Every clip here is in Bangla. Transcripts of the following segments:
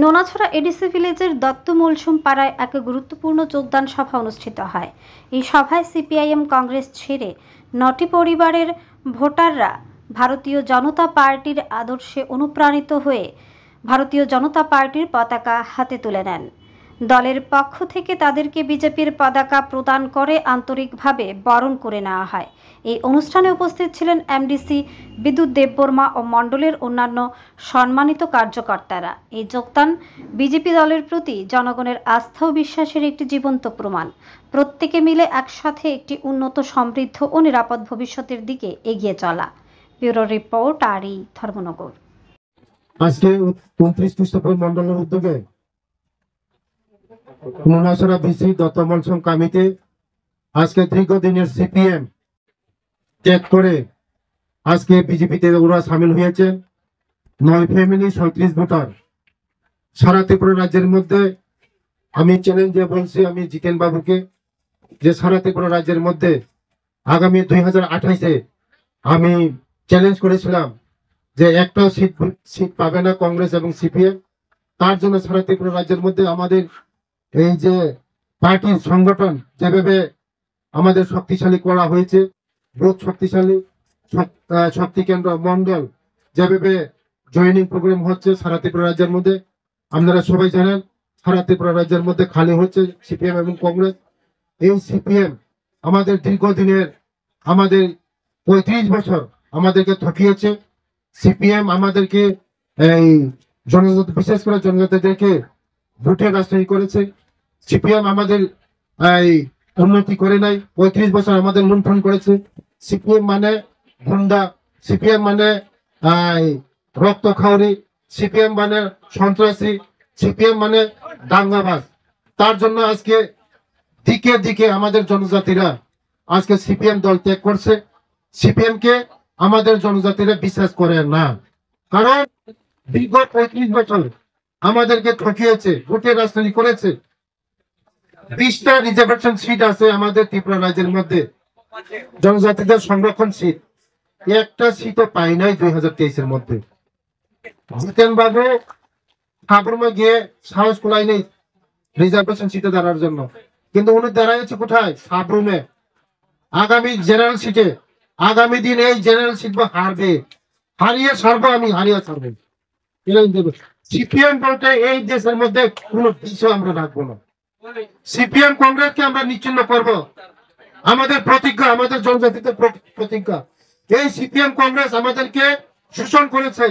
নোনাছড়া এডিসি ভিলেজের দত্ত মলসুম পাড়ায় এক গুরুত্বপূর্ণ যোগদান সভা অনুষ্ঠিত হয়। এই সভায় সিপিআইএম কংগ্রেস ছেড়ে ৯টি পরিবারের ভোটাররা ভারতীয় জনতা পার্টির আদর্শে অনুপ্রাণিত হয়ে ভারতীয় জনতা পার্টির পতাকা হাতে তুলে নেন। দলের পক্ষ থেকে তাদেরকে বিজেপির পতাকা প্রদান করে আন্তরিকভাবে বরণ করে নেওয়া হয়। এই অনুষ্ঠানে উপস্থিত ছিলেন এমডিসি বিদ্যুৎ দেববর্মা ও মণ্ডলের অন্যান্য সম্মানিত কার্যকর্তারা। এই যোগদান বিজেপি দলের প্রতি জনগণের আস্থা ও বিশ্বাসের একটি জীবন্ত প্রমাণ। প্রত্যেকে মিলে একসাথে একটি উন্নত, সমৃদ্ধ ও নিরাপদ ভবিষ্যতের দিকে এগিয়ে চলা। ব্যুরো রিপোর্ট, আরই ধর্মনগর। আজকে 29 খ্রিস্টপূর্ব মণ্ডলের উদ্যোগে নোনাছড়া বিসি দত্ত মলসুম কমিটি আজকে দীর্ঘদিনের সিপিএম ত্যাগ করে আজকে বিজেপিতে ওরা সামিল হয়েছে। 9 ফ্যামিলি 37 ভোটার। সারা ত্রিপুরা রাজ্যের মধ্যে আমি চ্যালেঞ্জে বলছি আমি জিতেন বাবুকে যে সারা ত্রিপুরা রাজ্যের মধ্যে আগামী 2028-এ আমি চ্যালেঞ্জ করেছিলাম যে একটা সিট পাবে না কংগ্রেস এবং সিপিএম। তার জন্য সারা ত্রিপুরা রাজ্যের মধ্যে আমাদের এই যে পার্টির সংগঠন যেভাবে আমাদের শক্তিশালী করা হয়েছে, বুথ শক্তিশালী, শক্তি কেন্দ্র মন্ডল যেভাবে জয়েনিং প্রোগ্রাম হচ্ছে সারা ত্রিপুরা রাজ্যের মধ্যে, আপনারা সবাই জানেন সারা ত্রিপুরা রাজ্যের মধ্যে খালি হচ্ছে সিপিএম এবং কংগ্রেস। এই সিপিএম আমাদের দীর্ঘদিনের, আমাদের 35 বছর আমাদেরকে ঠকিয়েছে। সিপিএম আমাদেরকে এই জনজাতি, বিশেষ করে জনজাতিদেরকে ভোটের রাজনীতি করেছে। সিপিএম আমাদের এই উন্নতি করে নাই। 35 বছর আমাদের লুণ্ঠন করেছে। সিপিএম মানে গুন্ডা, সিপিএম মানে রক্ত খাওয়ারি, সিপিএম মানে সন্ত্রাসী, সিপিএম মানে দাঙ্গাবাজ। তার জন্য আজকে দিকে দিকে আমাদের জনজাতিরা আজকে সিপিএম দল ত্যাগ করছে। সিপিএম কে আমাদের জনজাতিরা বিশ্বাস করে না, কারণ বিগত 35 বছর আমাদেরকে ঠকিয়েছে, ভোটের রাজনীতি করেছে। 20টা রিজার্ভেশন সিট আছে আমাদের ত্রিপুরা রাজ্যের মধ্যে, জনজাতিদের সংরক্ষণ সিট। একটা সিটও পাই নাই 2023-এর মধ্যে। জিতেন বাবু ঠাকুরমা গিয়ে সাহস কুলাই নেই রিজার্ভেশন সিটে দাঁড়ার জন্য, কিন্তু উনি দাঁড়াইছে কোথায়? সাবরুমে। আগামী জেনারেল সিটে, আগামী দিন এই জেনারেল সিট হারবে, হারিয়ে ছাড়বো, আমি হারিয়ে ছাড়বো। সিপিএম বলতে এই দেশের মধ্যে কোন বিষয় আমরা রাখবো না। সিপিএম কংগ্রেসকে আমরা নিচ্ছিন্ন করব, আমাদের প্রতিজ্ঞা, আমাদের জনজাতিদের প্রতিজ্ঞা। এই সিপিএম কংগ্রেস আমাদেরকে শোষণ করেছে,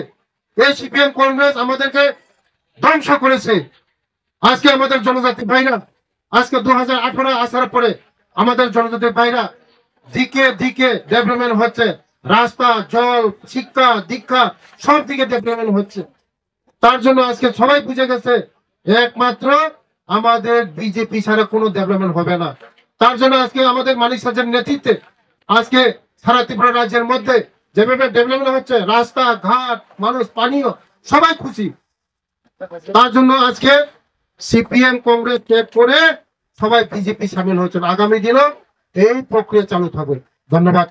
এই সিপিএম কংগ্রেস আমাদেরকে ধ্বংস করেছে। আজকে আমাদের জনজাতি ভাইরা, আজকে 2018 আসার পরে আমাদের জনজাতি ভাইরা দিকে দিকে ডেভেলপমেন্ট হচ্ছে। রাস্তা, জল, শিক্ষা, দীক্ষা সব দিকে ডেভেলপমেন্ট হচ্ছে। তার জন্য আজকে সবাই বুঝে গেছে একমাত্র আমাদের বিজেপি ছাড়া কোনো ডেভেলপমেন্ট হবে না। তার জন্য আজকে আমাদের মানিক সাহের নেতৃত্বে আজকে সারা ত্রিপুরা রাজ্যের মধ্যে যেভাবে ডেভেলপমেন্ট হচ্ছে, রাস্তা ঘাট, মানুষ, পানীয়, সবাই খুশি। তার জন্য আজকে সিপিএম কংগ্রেস ত্যাগ করে সবাই বিজেপি সামিল হচ্ছেন। আগামী দিনও এই প্রক্রিয়া চালু থাকবে। ধন্যবাদ।